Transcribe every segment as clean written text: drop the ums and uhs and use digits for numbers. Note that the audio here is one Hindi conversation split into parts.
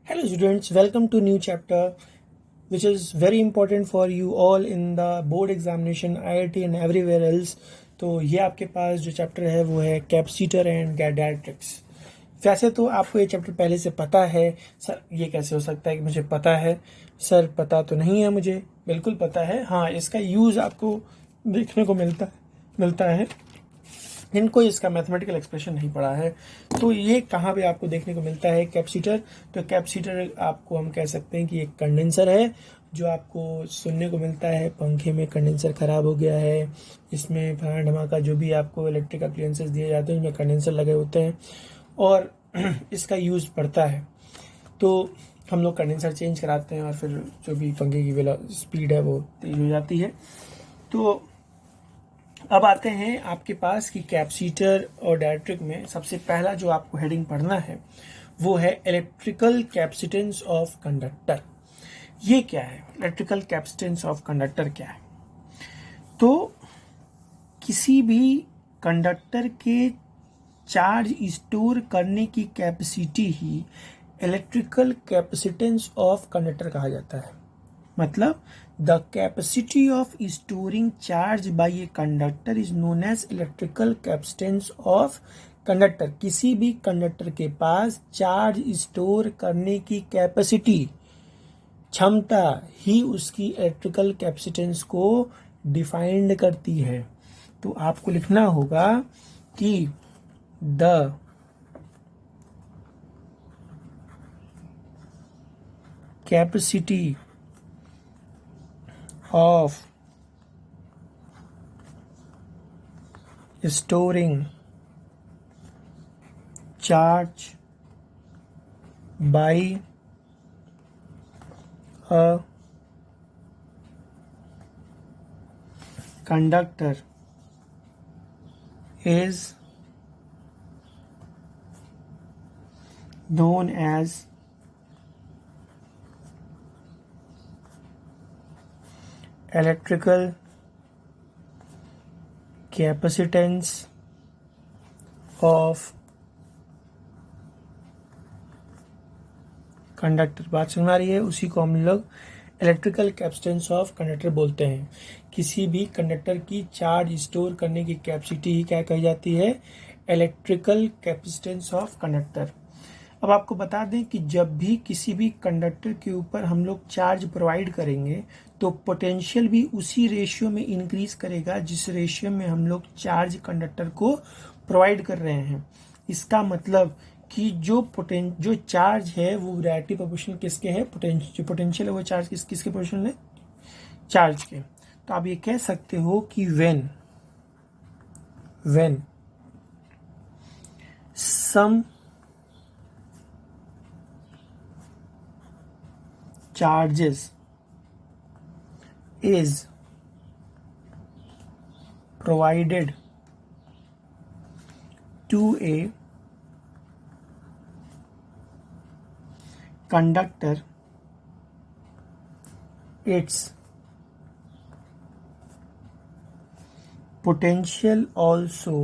Hello students, welcome to new chapter which is very important for you all in the board examination IIT and everywhere else. तो ये आपके पास जो चैप्टर है वो है कैपेसिटर एंड डायरेक्ट्रिक्स। वैसे तो आपको ये चैप्टर पहले से पता है सर, ये कैसे हो सकता है कि मुझे पता है सर? पता तो नहीं है मुझे, बिल्कुल पता है। हाँ, इसका यूज़ आपको देखने को मिलता है। इनको इसका मैथमेटिकल एक्सप्रेशन नहीं पड़ा है। तो ये कहाँ पे आपको देखने को मिलता है कैपेसिटर? तो कैपेसिटर आपको हम कह सकते हैं कि एक कंडेंसर है जो आपको सुनने को मिलता है पंखे में कंडेंसर ख़राब हो गया है, इसमें फलाना धमाका जो भी आपको इलेक्ट्रिक अप्लायंसेस दिए जाते हैं उसमें कंडेंसर लगे होते हैं और इसका यूज़ पड़ता है। तो हम लोग कंडेंसर चेंज कराते हैं और फिर जो भी पंखे की स्पीड है वो तेज़ हो जाती है। तो अब आते हैं आपके पास कि कैपेसिटर और डायरेक्ट्रिक में सबसे पहला जो आपको हेडिंग पढ़ना है वो है इलेक्ट्रिकल कैपेसिटेंस ऑफ कंडक्टर। ये क्या है? इलेक्ट्रिकल कैपेसिटेंस ऑफ कंडक्टर क्या है? तो किसी भी कंडक्टर के चार्ज स्टोर करने की कैपेसिटी ही इलेक्ट्रिकल कैपेसिटेंस ऑफ कंडक्टर कहा जाता है। मतलब the capacity of storing charge by a conductor is known as electrical capacitance of conductor. किसी भी कंडक्टर के पास चार्ज स्टोर करने की कैपेसिटी, क्षमता ही उसकी इलेक्ट्रिकल कैपेसिटेंस को डिफाइंड करती है। तो आपको लिखना होगा कि the capacity of storing charge by a conductor is known as electrical capacitance of conductor. बात समझ आ रही है? उसी को हम लोग इलेक्ट्रिकल कैपेसिटेंस ऑफ कंडक्टर बोलते हैं। किसी भी कंडक्टर की चार्ज स्टोर करने की कैपेसिटी ही क्या कही जाती है? Electrical capacitance of conductor. अब आपको बता दें कि जब भी किसी भी कंडक्टर के ऊपर हम लोग चार्ज प्रोवाइड करेंगे तो पोटेंशियल भी उसी रेशियो में इंक्रीज करेगा जिस रेशियो में हम लोग चार्ज कंडक्टर को प्रोवाइड कर रहे हैं। इसका मतलब कि जो चार्ज है वो डायरेक्टली प्रोपोर्शनल किसके है? जो पोटेंशियल है वो चार्ज किसके प्रोपोर्शनल है? चार्ज के। तो आप ये कह सकते हो कि when some charges is provided to a conductor, its potential also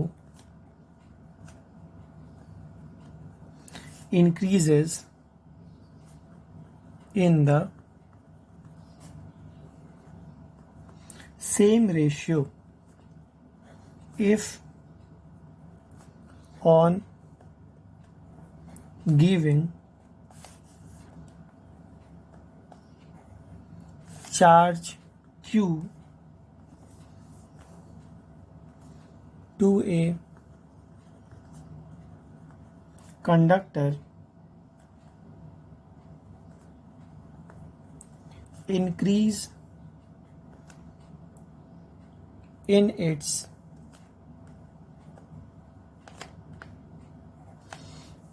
increases in the same ratio if on giving charge Q to a conductor, increase in its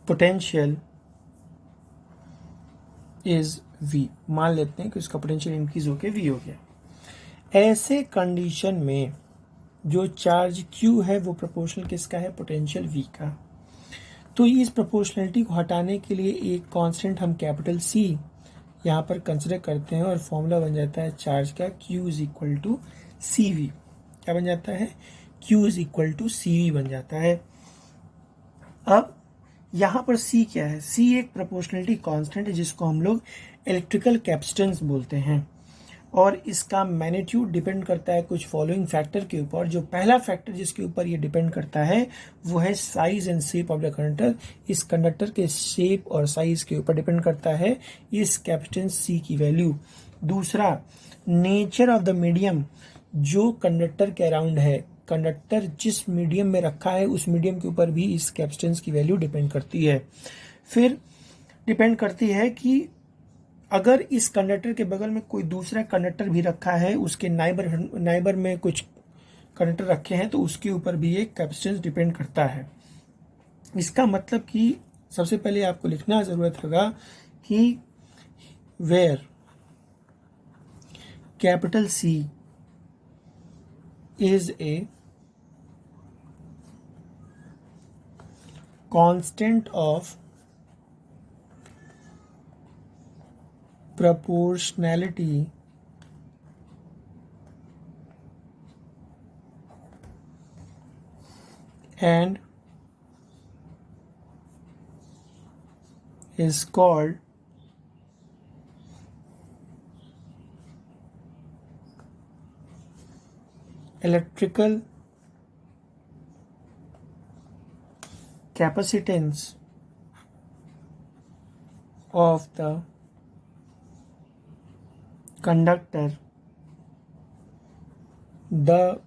potential is V। मान लेते हैं कि उसका पोटेंशियल इंक्रीज होकर V हो गया। ऐसे कंडीशन में जो चार्ज Q है वो प्रोपोर्शनल किसका है? पोटेंशियल V का। तो इस प्रोपोर्शनलिटी को हटाने के लिए एक कांस्टेंट हम कैपिटल C यहाँ पर कंसिडर करते हैं और फॉर्मूला बन जाता है चार्ज का Q is equal to C V. क्या बन जाता है? Q is equal to C V बन जाता है। अब यहाँ पर सी क्या है? सी एक प्रोपोर्शनलिटी कांस्टेंट है जिसको हम लोग इलेक्ट्रिकल कैपेसिटेंस बोलते हैं, और इसका मैग्नीट्यूड डिपेंड करता है कुछ फॉलोइंग फैक्टर के ऊपर। जो पहला फैक्टर जिसके ऊपर ये डिपेंड करता है वो है size and shape of the conductor. इस कंडक्टर के शेप और साइज के ऊपर डिपेंड करता है इस कैपेसिटेंस सी की वैल्यू। दूसरा, नेचर ऑफ द मीडियम जो कंडक्टर के अराउंड है, कंडक्टर जिस मीडियम में रखा है उस मीडियम के ऊपर भी इस कैपेसिटेंस की वैल्यू डिपेंड करती है। फिर डिपेंड करती है कि अगर इस कंडक्टर के बगल में कोई दूसरा कंडक्टर भी रखा है, उसके नाइबर में कुछ कंडक्टर रखे हैं, तो उसके ऊपर भी एक कैपेसिटेंस डिपेंड करता है। इसका मतलब कि सबसे पहले आपको लिखना जरूरत होगा कि where capital C is a constant of proportionality and is called electrical capacitance of the conductor. The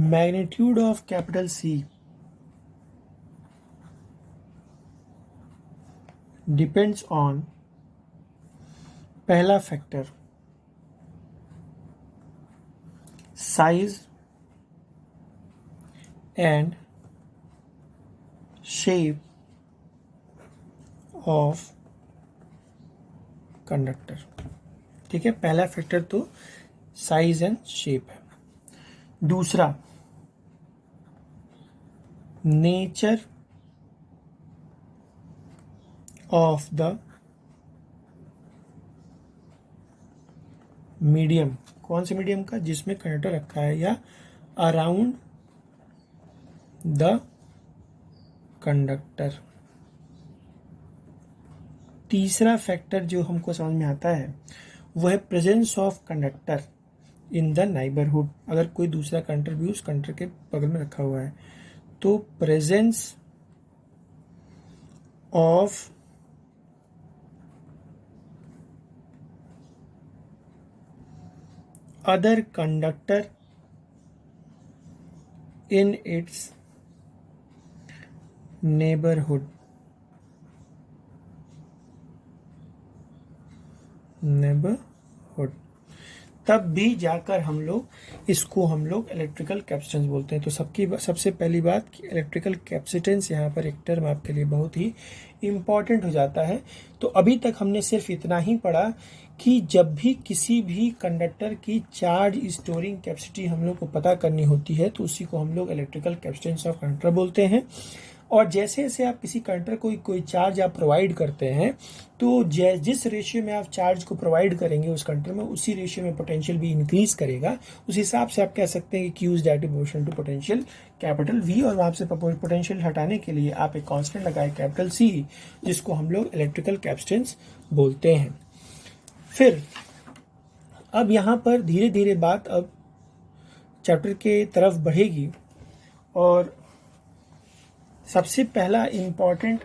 magnitude of capital C depends on पहला factor size and shape of conductor. ठीक है, पहला फैक्टर तो साइज एंड शेप है। दूसरा, नेचर ऑफ द मीडियम। कौन से मीडियम का? जिसमें कंडक्टर रखा है या अराउंड द कंडक्टर। तीसरा फैक्टर जो हमको समझ में आता है वो है presence of conductor in the neighbourhood. अगर कोई दूसरा कंडक्टर भी उस कंडक्टर के बगल में रखा हुआ है तो presence of other conductor in its neighbourhood तब भी जाकर हम लोग इलेक्ट्रिकल कैपेसिटेंस बोलते हैं। तो सबसे पहली बात कि इलेक्ट्रिकल कैपेसिटेंस यहाँ पर एक टर्म आपके लिए बहुत ही इम्पॉर्टेंट हो जाता है। तो अभी तक हमने सिर्फ इतना ही पढ़ा कि जब भी किसी भी कंडक्टर की चार्ज स्टोरिंग कैपेसिटी हम लोग को पता करनी होती है तो उसी को हम लोग इलेक्ट्रिकल कैपेसिटेंस ऑफ कंडक्टर बोलते हैं। और जैसे जैसे आप किसी कंडक्टर को कोई चार्ज आप प्रोवाइड करते हैं तो जिस रेशियो में आप चार्ज को प्रोवाइड करेंगे उस कंडक्टर में, उसी रेशियो में पोटेंशियल भी इंक्रीज करेगा। उस हिसाब से आप कह सकते हैं कि Q is directly proportional to potential capital V, और वहां से पोटेंशियल हटाने के लिए आप एक कांस्टेंट लगाए कैपिटल C, जिसको हम लोग इलेक्ट्रिकल कैपेसिटेंस बोलते हैं। फिर अब यहाँ पर धीरे धीरे बात अब चैप्टर के तरफ बढ़ेगी, और सबसे पहला इम्पॉर्टेंट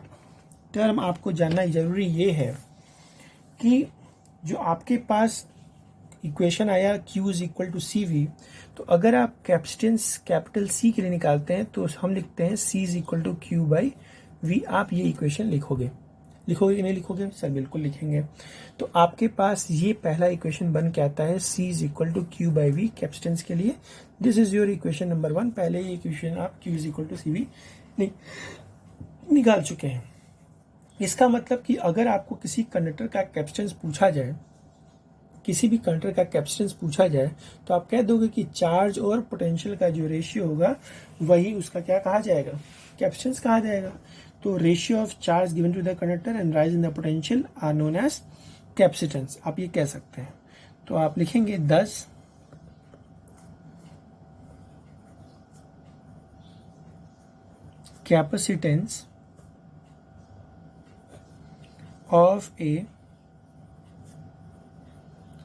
टर्म आपको जानना जरूरी ये है कि जो आपके पास इक्वेशन आया Q is equal to C V, तो अगर आप कैपेसिटेंस कैपिटल C के लिए निकालते हैं तो हम लिखते हैं C is equal to Q by V। आप ये इक्वेशन लिखोगे कि नहीं लिखोगे? सर बिल्कुल लिखेंगे। तो आपके पास ये पहला इक्वेशन बन के आता है C is equal to Q by V capacitance के लिए। This is your equation number 1। पहले ये इक्वेशन आप Q is equal to C V निकाल चुके हैं। इसका मतलब कि अगर आपको किसी कंडक्टर का कैपेसिटेंस पूछा जाए, तो आप कह दोगे कि चार्ज और पोटेंशियल का जो रेशियो होगा वही उसका क्या कहा जाएगा? कैपेसिटेंस कहा जाएगा। तो ratio of charge given to the conductor and rise in the potential are known as capacitance, आप ये कह सकते हैं। तो आप लिखेंगे 10 capacitance of a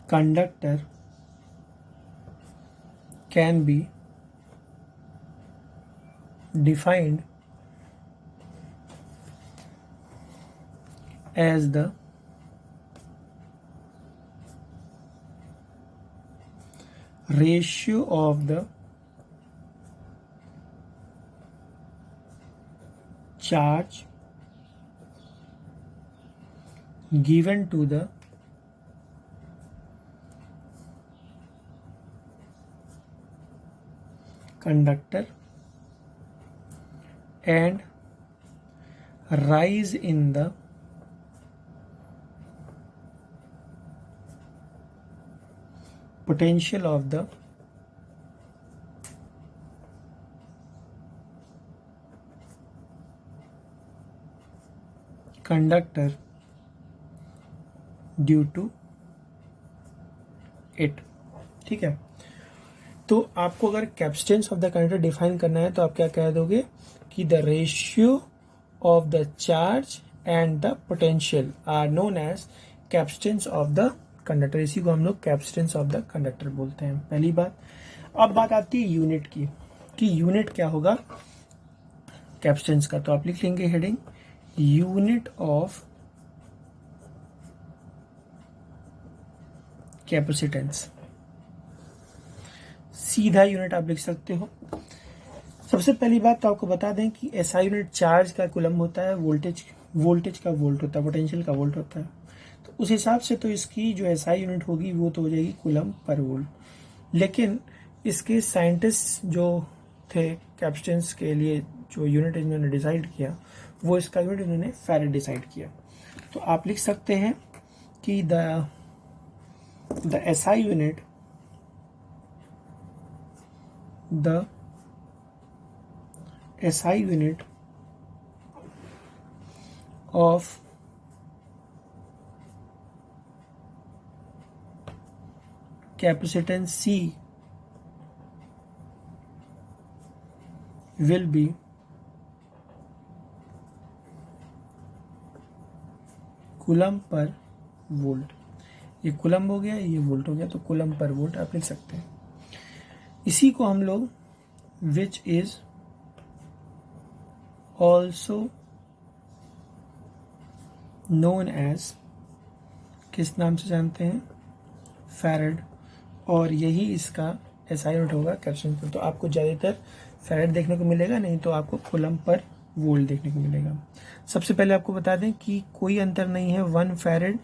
conductor can be defined as the ratio of the charge given to the conductor and rise in the potential of the conductor due to it. ठीक है, तो आपको अगर capacitance of the conductor define करना है तो आप क्या कह दोगे कि the ratio of the charge and the potential are known as capacitance of the conductor. इसी को हम लोग कैपेसिटेंस ऑफ द कंडक्टर बोलते हैं, पहली बात। अब बात आती है यूनिट की, कि यूनिट क्या होगा कैपेसिटेंस का। तो आप लिख लेंगे हेडिंग यूनिट ऑफ कैपेसिटेंस। सीधा यूनिट आप लिख सकते हो। सबसे पहली बात तो आपको बता दें कि एसआई यूनिट चार्ज का कूलम होता है, वोल्टेज का वोल्ट होता है, पोटेंशियल का वोल्ट होता है। तो उस हिसाब से तो इसकी जो एसआई यूनिट होगी वो तो हो जाएगी कूलम पर वोल्ट। लेकिन इसके साइंटिस्ट जो थे कैपेसिटेंस के लिए जो यूनिट इन्होंने डिसाइड किया, वो इसका यूनिट इन्होंने फैरेड डिसाइड किया। तो आप लिख सकते हैं कि the SI unit, the SI unit of capacitance C will be coulomb per volt. ये कूलम हो गया, ये वोल्ट हो गया, तो कूलम पर वोल्ट आप लिख सकते हैं। इसी को हम लोग which is also known as, किस नाम से जानते हैं, फैरेड। और यही इसका एसआई यूनिट होगा कैपेसिटेंस पर। तो आपको ज़्यादातर फैरेड देखने को मिलेगा, नहीं तो आपको कूलम पर वोल्ट देखने को मिलेगा। सबसे पहले आपको बता दें कि कोई अंतर नहीं है 1 फैरेड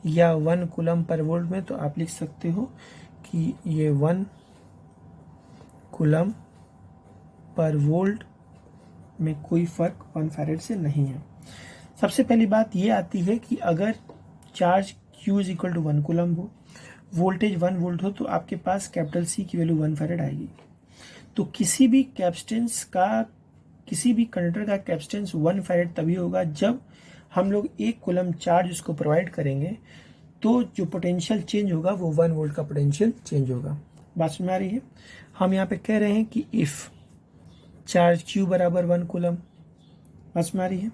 या 1 कूलम पर वोल्ट में। तो आप लिख सकते हो कि ये 1 कूलम पर वोल्ट में कोई फर्क 1 फैरेड से नहीं है। सबसे पहली बात ये आती है कि अगर charge Q is equal to 1 coulomb हो, वोल्टेज 1 वोल्ट हो, तो आपके पास कैपिटल C की वैल्यू 1 फैरेड आएगी। तो किसी भी कंडक्टर का कैपेसिटेंस 1 फैरेड तभी होगा जब हम लोग 1 कूलम चार्ज उसको प्रोवाइड करेंगे, तो जो पोटेंशियल चेंज होगा वो 1 वोल्ट का पोटेंशियल चेंज होगा। बात समझ में आ रही है? हम यहाँ पे कह रहे हैं कि इफ चार्ज Q बराबर 1 कूलम, बात समझ में आ रही है,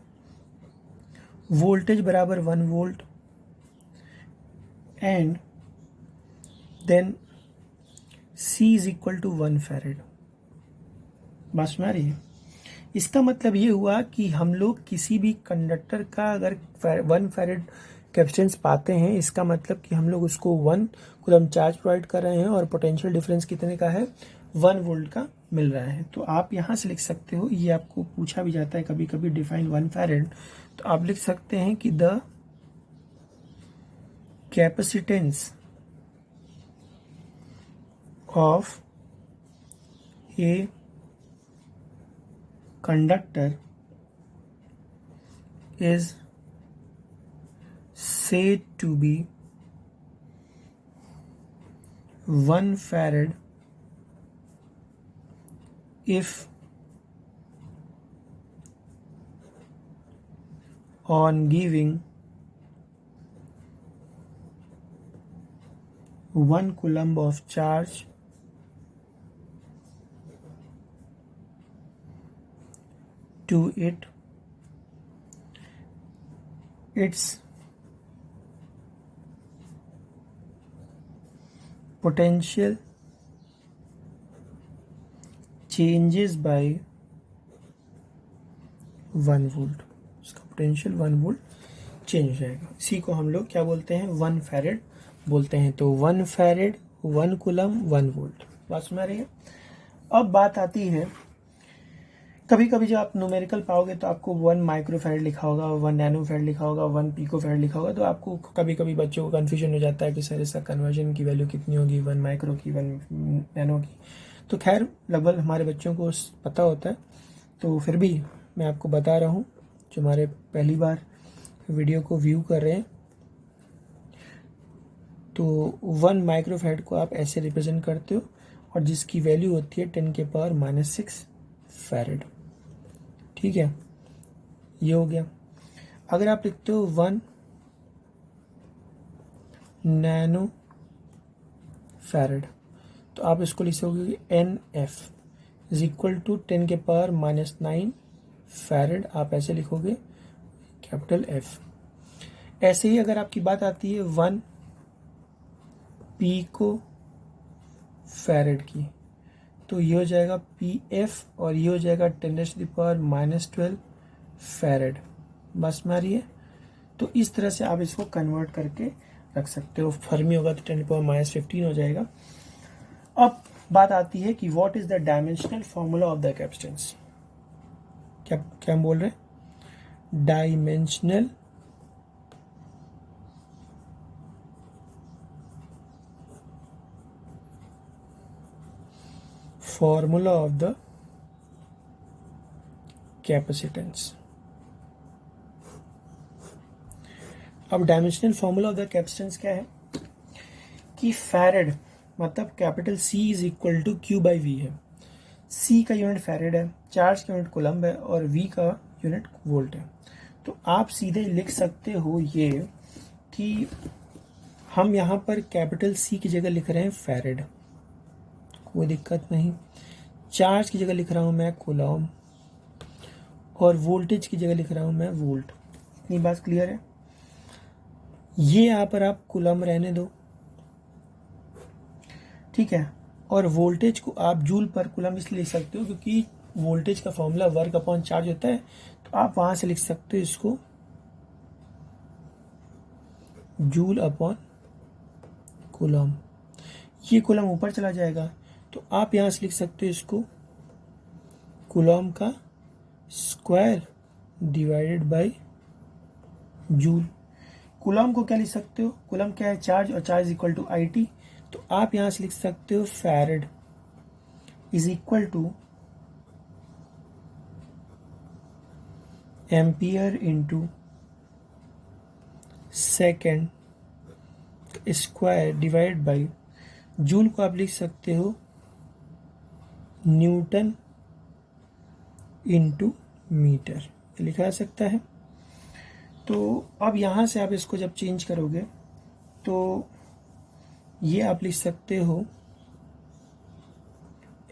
वोल्टेज बराबर 1 volt, and then C is equal to 1 farad. बात समझ में आ रही है? इसका मतलब ये हुआ कि हम लोग किसी भी कंडक्टर का अगर 1 फैरेड कैपेसिटेंस पाते हैं, इसका मतलब कि हम लोग उसको 1 कूलम चार्ज प्रोवाइड कर रहे हैं और पोटेंशियल डिफरेंस कितने का है, 1 वोल्ट का मिल रहा है। तो आप यहाँ से लिख सकते हो, ये आपको पूछा भी जाता है कभी कभी, डिफाइन 1 फैरेड। तो आप लिख सकते हैं कि the capacitance of A conductor is said to be 1 farad if on giving 1 coulomb of charge to to its potential changes by 1 volt, इसका पोटेंशियल 1 वोल्ट चेंज हो जाएगा। इसी को हम लोग क्या बोलते हैं, 1 फैरेड बोलते हैं। तो 1 फैरेड 1 कूलम 1 वोल्ट। बात सुना रही है। अब बात आती है, कभी कभी जब आप न्यूमेरिकल पाओगे तो आपको 1 माइक्रो फैरेड लिखा होगा, 1 नैनो फैरेड लिखा होगा, 1 पिको फैरेड लिखा होगा, तो आपको कभी कभी बच्चों को कन्फ्यूजन हो जाता है कि सर इसका कन्वर्जन की वैल्यू कितनी होगी, 1 माइक्रो की 1 नैनो की। तो खैर लगभग हमारे बच्चों को पता होता है, तो फिर भी मैं आपको बता रहा हूँ जो हमारे पहली बार वीडियो को व्यू कर रहे हैं। तो 1 माइक्रो फैरेड को आप ऐसे रिप्रेजेंट करते हो, और जिसकी वैल्यू होती है 10⁻⁻⁶ फैरेड। ठीक है, ये हो गया। अगर आप लिखते हो 1 नैनो फैरेड, तो आप इसको लिख सकोगे NF is equal to 10⁻⁹ farad. आप ऐसे लिखोगे कैपिटल F। ऐसे ही अगर आपकी बात आती है 1 पिको फैरेड की, तो ये हो जाएगा PF और ये हो जाएगा 10⁻⁻12 फैरेड। बस में आ रही है। तो इस तरह से आप इसको कन्वर्ट करके रख सकते हो। फर्मी होगा तो 10⁻⁻15 हो जाएगा। अब बात आती है कि what is the dimensional formula of the capacitance. क्या हम बोल रहे हैं, dimensional formula of the capacitance. अब dimensional formula of the capacitance क्या है कि फैरेड मतलब capital C is equal to Q/V है। C का यूनिट फैरेड है, चार्ज का यूनिट कूलम्ब है, और V का यूनिट वोल्ट है। तो आप सीधे लिख सकते हो ये कि हम यहाँ पर कैपिटल C की जगह लिख रहे हैं फैरेड, कोई दिक्कत नहीं। चार्ज की जगह लिख रहा हूँ मैं कूलम्ब, और वोल्टेज की जगह लिख रहा हूँ मैं वोल्ट। इतनी बात क्लियर है। ये यहाँ पर आप कूलम्ब रहने दो, ठीक है। और वोल्टेज को आप जूल पर कूलम्ब इसलिए लिख सकते हो क्योंकि वोल्टेज का फॉर्मूला वर्क अपॉन चार्ज होता है। तो आप वहां से लिख सकते हो इसको जूल अपॉन कूलम्ब। ये कूलम्ब ऊपर चला जाएगा, तो आप यहां से लिख सकते हो इसको कूलम्ब का square divided by joule. Coulomb को क्या लिख सकते हो, कूलम्ब क्या है, चार्ज, और चार्ज इक्वल टू IT। तो आप यहां से लिख सकते हो farad is equal two ampere into second square divide by joule को आप लिख सकते हो न्यूटन इंटू मीटर, लिखा जा सकता है। तो अब यहाँ से आप इसको जब चेंज करोगे तो ये आप लिख सकते हो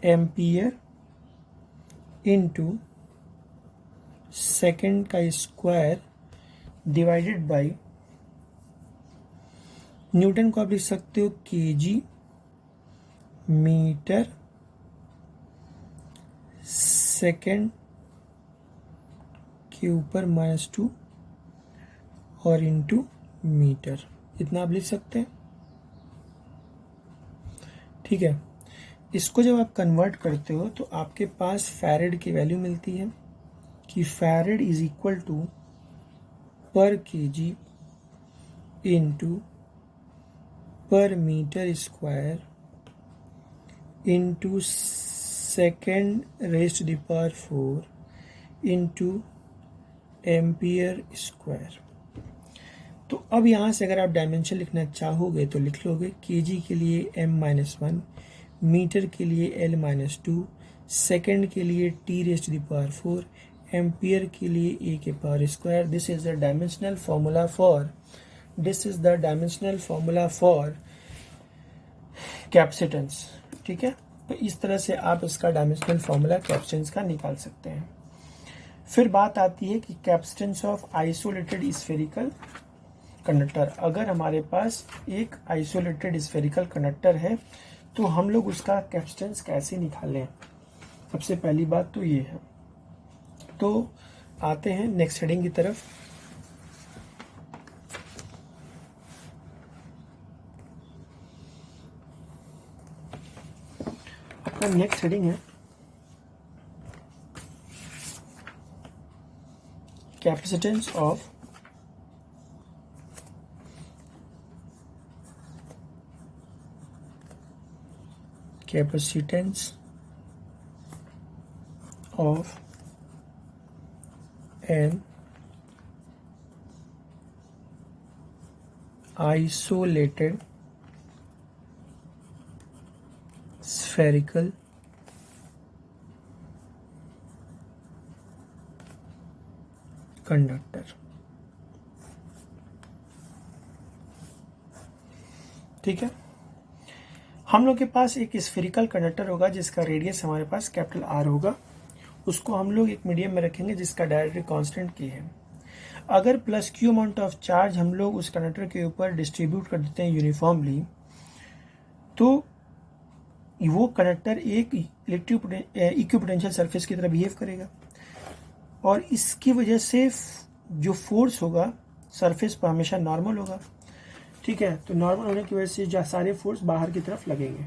एम्पियर इंटू सेकेंड का स्क्वायर डिवाइडेड बाय न्यूटन को आप लिख सकते हो kg मीटर सेकेंड के ऊपर -2 और इंटू मीटर। इतना आप लिख सकते हैं, ठीक है। इसको जब आप कन्वर्ट करते हो तो आपके पास फैरेड की वैल्यू मिलती है कि farad is equal to per kg into per metre square into second raised to the power 4 into ampere square. तो अब यहाँ से अगर आप डायमेंशन लिखना चाहोगे तो लिख लोगे kg के लिए m-1, मीटर के लिए l-2, सेकेंड के लिए t raised to the power 4, ampere के लिए a के power square. This is the dimensional formula for capacitance, ठीक है। तो इस तरह से आप इसका डायमेंशनल फॉर्मूला कैपेसिटेंस का निकाल सकते हैं। फिर बात आती है कि capacitance of isolated spherical conductor. अगर हमारे पास एक आइसोलेटेड स्फेरिकल कंडक्टर है तो हम लोग उसका कैपेसिटेंस कैसे निकालें, सबसे पहली बात तो ये है। तो आते हैं नेक्स्ट हेडिंग की तरफ। अपना नेक्स्ट हेडिंग है capacitance of an isolated spherical conductor. ठीक है, हम लोग के पास एक स्फेरिकल कंडक्टर होगा जिसका रेडियस हमारे पास कैपिटल आर होगा। उसको हम लोग एक मीडियम में रखेंगे जिसका डायरेक्ट कांस्टेंट के है। अगर plus Q amount of charge हम लोग उस कंडक्टर के ऊपर डिस्ट्रीब्यूट कर देते हैं यूनिफॉर्मली, तो वो कंडक्टर एक इक्विपोटेंशियल सरफेस की तरह बिहेव करेगा और इसकी वजह से जो फोर्स होगा सरफेस पर हमेशा नॉर्मल होगा। ठीक है, तो नॉर्मल होने की वजह से जो सारे फोर्स बाहर की तरफ लगेंगे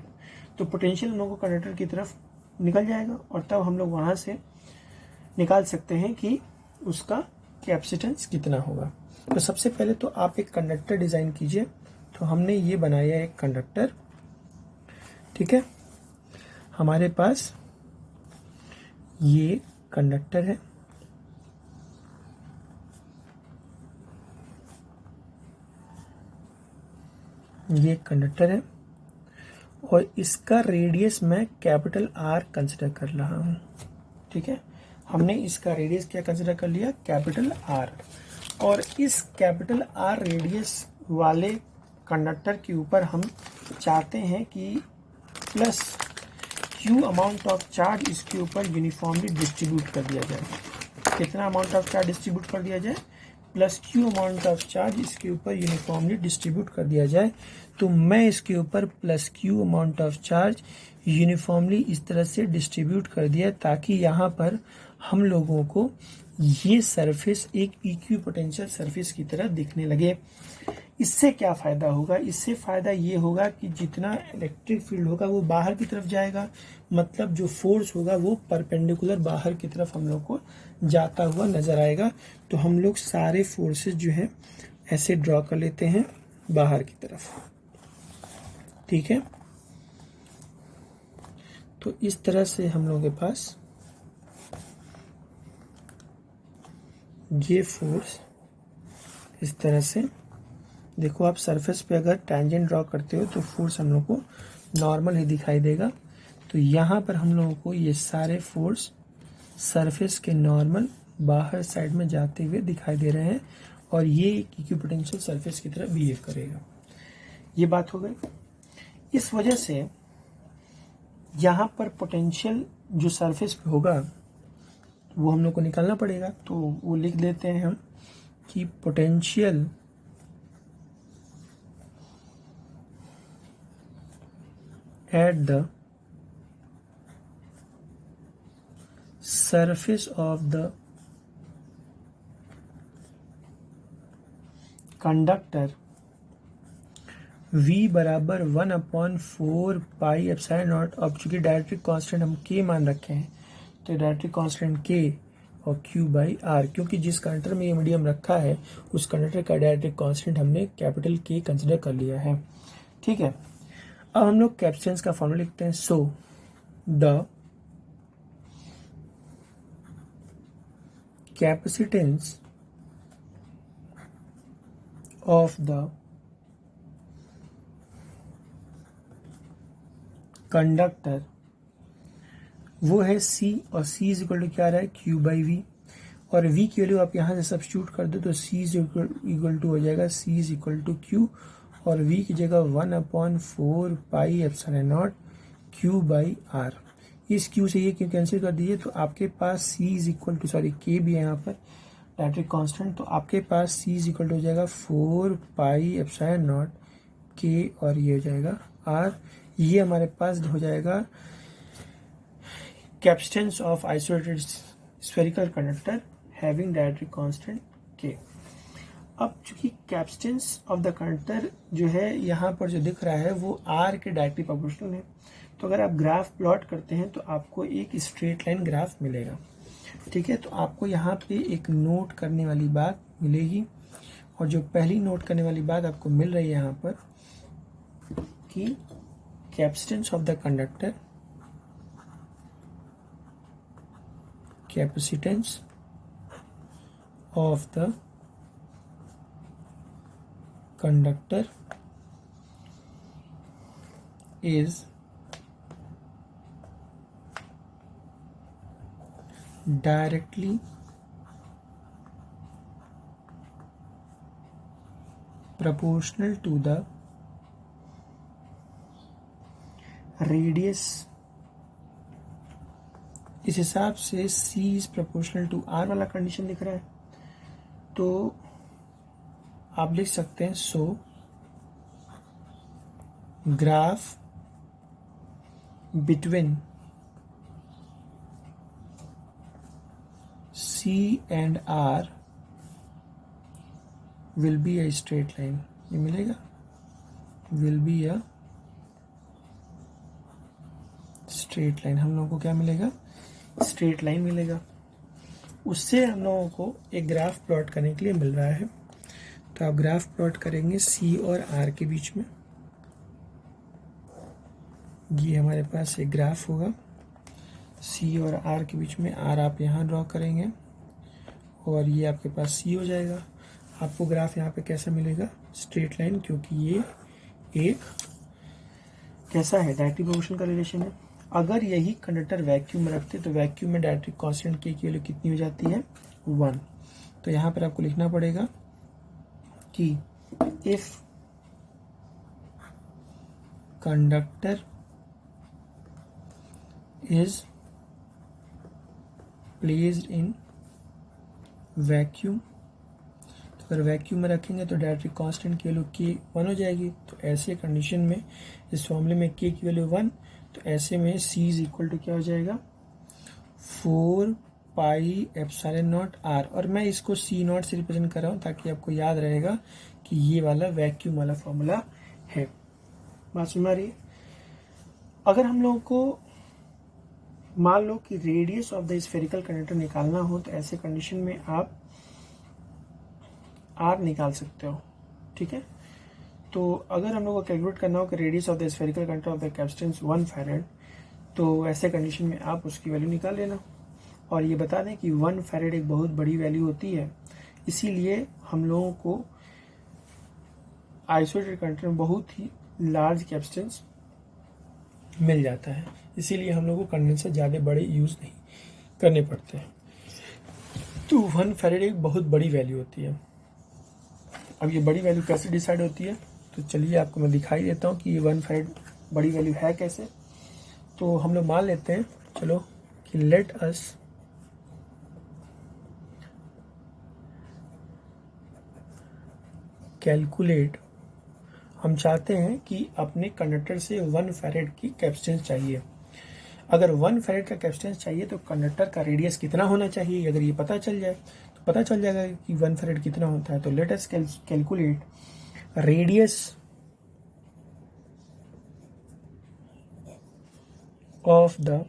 तो पोटेंशियल हम लोग को कंडक्टर की तरफ निकल जाएगा और तब हम लोग वहाँ से निकाल सकते हैं कि उसका कैपेसिटेंस कितना होगा। तो सबसे पहले तो आप एक कंडक्टर डिज़ाइन कीजिए। तो हमने ये बनाया एक कंडक्टर। ठीक है, हमारे पास ये कंडक्टर है, ये कंडक्टर है और इसका रेडियस मैं कैपिटल आर कंसिडर कर रहा हूँ। ठीक है, हमने इसका रेडियस क्या कंसिडर कर लिया, कैपिटल आर। और इस कैपिटल आर रेडियस वाले कंडक्टर के ऊपर हम चाहते हैं कि plus Q amount of charge इसके ऊपर यूनिफॉर्मली डिस्ट्रीब्यूट कर दिया जाए। कितना अमाउंट ऑफ चार्ज डिस्ट्रीब्यूट कर दिया जाए, plus Q amount of charge इसके ऊपर यूनिफॉर्मली डिस्ट्रीब्यूट कर दिया जाए। तो मैं इसके ऊपर plus Q amount of charge uniformly इस तरह से डिस्ट्रीब्यूट कर दिया ताकि यहाँ पर हम लोगों को ये सरफेस एक इक्विपोटेंशियल सरफेस की तरह दिखने लगे। इससे क्या फ़ायदा होगा, इससे फ़ायदा ये होगा कि जितना इलेक्ट्रिक फील्ड होगा वो बाहर की तरफ जाएगा, मतलब जो फोर्स होगा वो परपेंडिकुलर बाहर की तरफ हम लोग को जाता हुआ नज़र आएगा। तो हम लोग सारे फोर्सेस जो है ऐसे ड्रॉ कर लेते हैं बाहर की तरफ। ठीक है, तो इस तरह से हम लोगों के पास ये फोर्स इस तरह से, देखो आप सरफेस पे अगर टेंजेंट ड्रॉ करते हो तो फोर्स हम लोग को नॉर्मल ही दिखाई देगा। तो यहाँ पर हम लोगों को ये सारे फोर्स सरफेस के नॉर्मल बाहर साइड में जाते हुए दिखाई दे रहे हैं और ये एक इक्विपोटेंशियल सरफेस की तरह बिहेव करेगा। ये बात हो गई। इस वजह से यहाँ पर पोटेंशियल जो सरफेस पे होगा वो हम लोग को निकालना पड़ेगा। तो वो लिख देते हैं हम कि potential at the surface of the conductor V बराबर 1/4 पाई एप्सिलॉन नॉट। अब चूंकि डायरेक्ट्रिक कांस्टेंट हम K मान रखे हैं तो डायरेक्ट्रिक कांस्टेंट K और Q/R, क्योंकि जिस कंडक्टर में ये मीडियम रखा है उस कंडक्टर का डायरेक्ट्रिक कांस्टेंट हमने कैपिटल K कंसिडर कर लिया है। ठीक है, अब हम लोग कैपेसिटेंस का फॉर्मूला लिखते हैं। So the capacitance of the conductor वो है C और C इज इक्वल टू क्या रहा है, Q/V। और V की वैल्यू आप यहाँ से सब्स्टिट्यूट कर दो तो C इज इक्वल टू हो जाएगा C is equal to Q और V की जगह 1/4 पाई एप्सिलॉन नॉट Q/R। इस Q से ये Q कैंसिल कर दीजिए तो आपके पास C is equal to, sorry K भी है यहाँ पर डायरेक्ट कांस्टेंट, तो आपके पास C इज इक्वल टू हो जाएगा 4 पाई एप्सिलॉन नॉट K और ये हो जाएगा R। ये हमारे पास हो जाएगा capacitance of isolated spherical conductor having डायरेक्ट्रिक constant K। अब चूंकि कैपेसिटेंस ऑफ द कंडक्टर जो है यहाँ पर जो दिख रहा है वो R के डायरेक्टली प्रोपोर्शनल है, तो अगर आप ग्राफ प्लॉट करते हैं तो आपको एक स्ट्रेट लाइन ग्राफ मिलेगा। ठीक है, तो आपको यहाँ पे एक नोट करने वाली बात मिलेगी, और जो पहली नोट करने वाली बात आपको मिल रही है यहाँ पर कि capacitance of the conductor, capacitance of the conductor is directly proportional to the radius। इस हिसाब से C is proportional to R वाला कंडीशन दिख रहा है, तो आप लिख सकते हैं सो graph between C and R will be a straight line. ये मिलेगा, will be a straight line. हम लोगों को क्या मिलेगा, स्ट्रेट लाइन मिलेगा। उससे हम लोगों को एक ग्राफ प्लॉट करने के लिए मिल रहा है, तो आप ग्राफ प्लॉट करेंगे C और R के बीच में। ये हमारे पास एक ग्राफ होगा C और R के बीच में, R आप यहाँ ड्रॉ करेंगे और ये आपके पास C हो जाएगा। आपको ग्राफ यहाँ पे कैसा मिलेगा, स्ट्रेट लाइन, क्योंकि ये एक कैसा है, डायरेक्टली प्रोपोर्शनल का रिलेशन है। अगर यही कंडक्टर वैक्यूम में रखते तो वैक्यूम में डायरेक्ट्रिक कांस्टेंट K की वैल्यू कितनी हो जाती है, 1। तो यहाँ पर आपको लिखना पड़ेगा कि if conductor is placed in vacuum, तो अगर वैक्यूम में रखेंगे तो डायरेक्ट्रिक कांस्टेंट की वैल्यू K 1 हो जाएगी। तो ऐसे कंडीशन में, इस फॉर्मूले में K की वैल्यू 1, तो ऐसे में C इज इक्वल टू क्या हो जाएगा, 4 पाई एप्सिलॉन नॉट R। और मैं इसको C नॉट से रिप्रेजेंट कर रहा हूँ ताकि आपको याद रहेगा कि ये वाला वैक्यूम वाला फॉर्मूला है। बात समझ आ रही है। अगर हम लोगों को मान लो कि radius of the spherical conductor निकालना हो, तो ऐसे कंडीशन में आप R निकाल सकते हो। ठीक है, तो अगर हम लोग को कैलकुलेट करना हो कि radius of the spherical conductor of the capacitance 1 farad, तो ऐसे कंडीशन में आप उसकी वैल्यू निकाल लेना। और ये बता दें कि 1 फैरेड एक बहुत बड़ी वैल्यू होती है, इसीलिए हम लोगों को आइसोलेटेड कंडक्टर में बहुत ही लार्ज कैपेसिटेंस मिल जाता है, इसीलिए हम लोगों को कंडेंसर ज़्यादा बड़े यूज़ नहीं करने पड़ते हैं। तो 1 फैरेड एक बहुत बड़ी वैल्यू होती है। अब ये बड़ी वैल्यू कैसे डिसाइड होती है, तो चलिए आपको मैं दिखाई देता हूँ कि ये 1 फैरेड बड़ी वैल्यू है कैसे। तो हम लोग मान लेते हैं, चलो कि लेट अस कैलकुलेट, हम चाहते हैं कि अपने कंडक्टर से 1 फैरेड की कैपेसिटेंस चाहिए। अगर 1 फैरेड का कैपेसिटेंस चाहिए तो कंडक्टर का रेडियस कितना होना चाहिए, अगर ये पता चल जाए तो पता चल जाएगा कि 1 फैरेड कितना होता है। तो let us calculate radius of the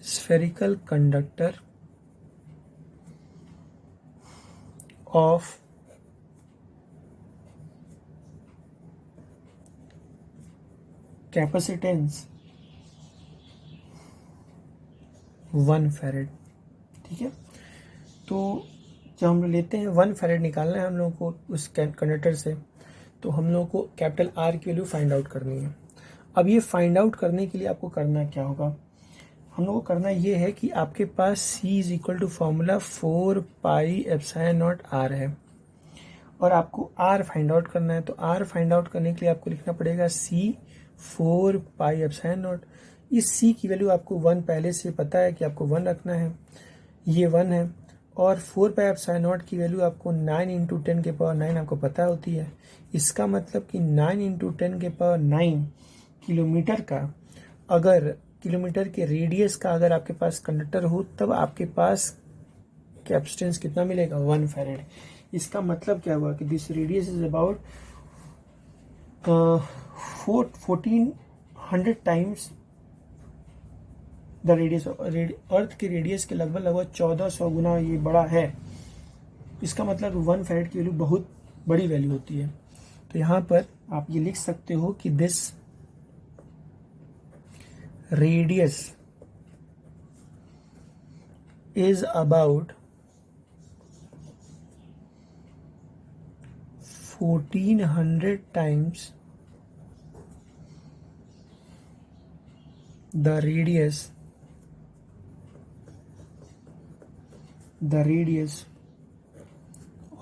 spherical conductor of capacitance 1 farad. ठीक है, तो जब हम लोग लेते हैं 1 फैरेड निकालना है हम लोगों को उस कंडक्टर से, तो हम लोगों को कैपिटल R की वैल्यू फाइंड आउट करनी है। अब ये फाइंड आउट करने के लिए आपको करना क्या होगा, हम लोगों को करना ये है कि आपके पास C is equal to formula 4 pi epsilon naught R है, और आपको आर फाइंड आउट करना है। तो आर फाइंड आउट करने के लिए आपको लिखना पड़ेगा सी 4 पाई एप्सिलॉन नॉट। इस सी की वैल्यू आपको 1 पहले से पता है कि आपको 1 रखना है, ये 1 है। और 4 पाई एप्सिलॉन नॉट की वैल्यू आपको 9 इंटू 10 के पावर 9 आपको पता होती है। इसका मतलब कि 9 इंटू 10 के पावर 9 किलोमीटर का, अगर किलोमीटर के रेडियस का अगर आपके पास कंडक्टर हो तब आपके पास कैपेसिटेंस कितना मिलेगा, 1 फैरेड। इसका मतलब क्या हुआ कि this radius is about 1400 times the radius. Earth के रेडियस के लगभग 1400 गुना ये बड़ा है। इसका मतलब 1 फैरेड की वैल्यू बहुत बड़ी वैल्यू होती है। तो यहाँ पर आप ये लिख सकते हो कि this radius is about 1400 times the radius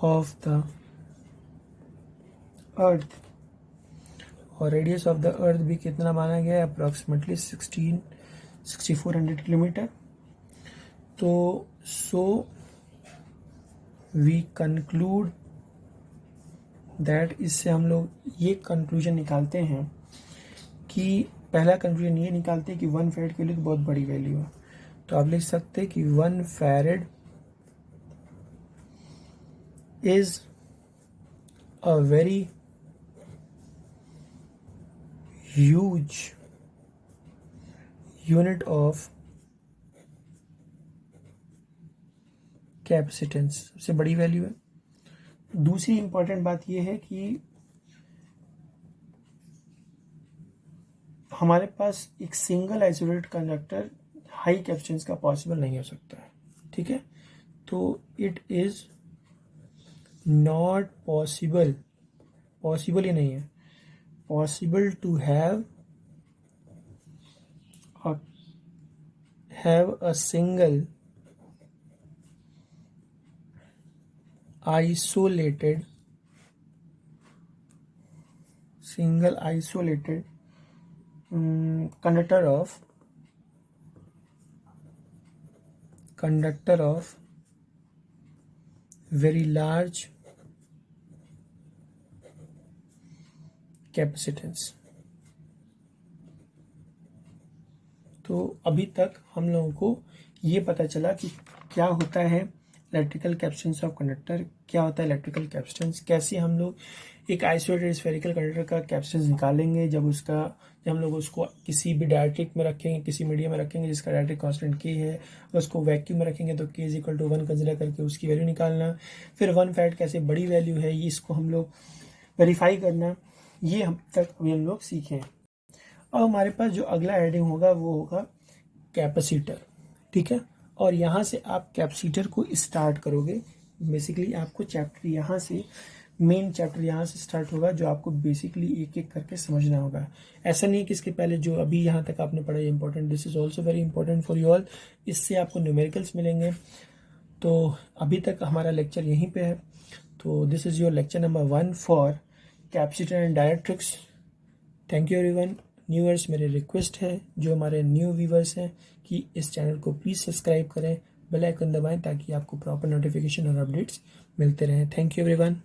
of the earth। और रेडियस ऑफ द अर्थ भी कितना माना गया है, अप्रॉक्सीमेटली 6400 किलोमीटर। तो सो वी कंक्लूड दैट, इससे हम लोग ये कंक्लूजन निकालते हैं कि पहला कंक्लूजन ये निकालते हैं कि 1 फैरेड के लिए तो बहुत बड़ी वैल्यू है। तो आप लिख सकते हैं कि 1 farad is a very huge unit of capacitance, सबसे बड़ी वैल्यू है। दूसरी इंपॉर्टेंट बात यह है कि हमारे पास एक single isolated conductor high capacitance का पॉसिबल नहीं हो सकता है, ठीक है। तो it is not possible, possible ही नहीं है, possible to have a single isolated conductor of very large capacitance। तो अभी तक हम लोगों को ये पता चला कि क्या होता है इलेक्ट्रिकल कैपेसिटेंस ऑफ कंडक्टर, क्या होता है इलेक्ट्रिकल कैपेसिटेंस, कैसे हम लोग एक आइसोलेटेड स्फेरिकल कंडक्टर का कैपेसिटेंस निकालेंगे जब हम लोग उसको किसी भी डायरेक्ट्रिक में रखेंगे, किसी मीडियम में रखेंगे जिसका डायरेक्ट्रिक कांस्टेंट के है, और उसको वैक्यूम में रखेंगे तो के इज इक्वल टू 1 कंसिडर करके उसकी वैल्यू निकालना। फिर 1 फैरेड कैसे बड़ी वैल्यू है ये इसको हम लोग वेरीफाई करना, ये हम लोग सीखे। अब हमारे पास जो अगला हेडिंग होगा वो होगा कैपेसिटर, ठीक है। और यहाँ से आप कैपेसिटर को स्टार्ट करोगे। बेसिकली आपको चैप्टर यहाँ से, मेन चैप्टर यहाँ से स्टार्ट होगा जो आपको बेसिकली एक एक करके समझना होगा। ऐसा नहीं कि इसके पहले जो अभी यहाँ तक आपने पढ़ा है important, this is also very important for you all. इससे आपको न्यूमेरिकल्स मिलेंगे। तो अभी तक हमारा लेक्चर यहीं पे है। तो this is your lecture number 1 for capacitor and dielectrics. Thank you everyone. न्यूअर्स, मेरी रिक्वेस्ट है जो हमारे न्यू व्यूवर्स हैं कि इस चैनल को प्लीज़ सब्सक्राइब करें, बेल आइकन दबाएं ताकि आपको प्रॉपर नोटिफिकेशन और अपडेट्स मिलते रहें। Thank you everyone.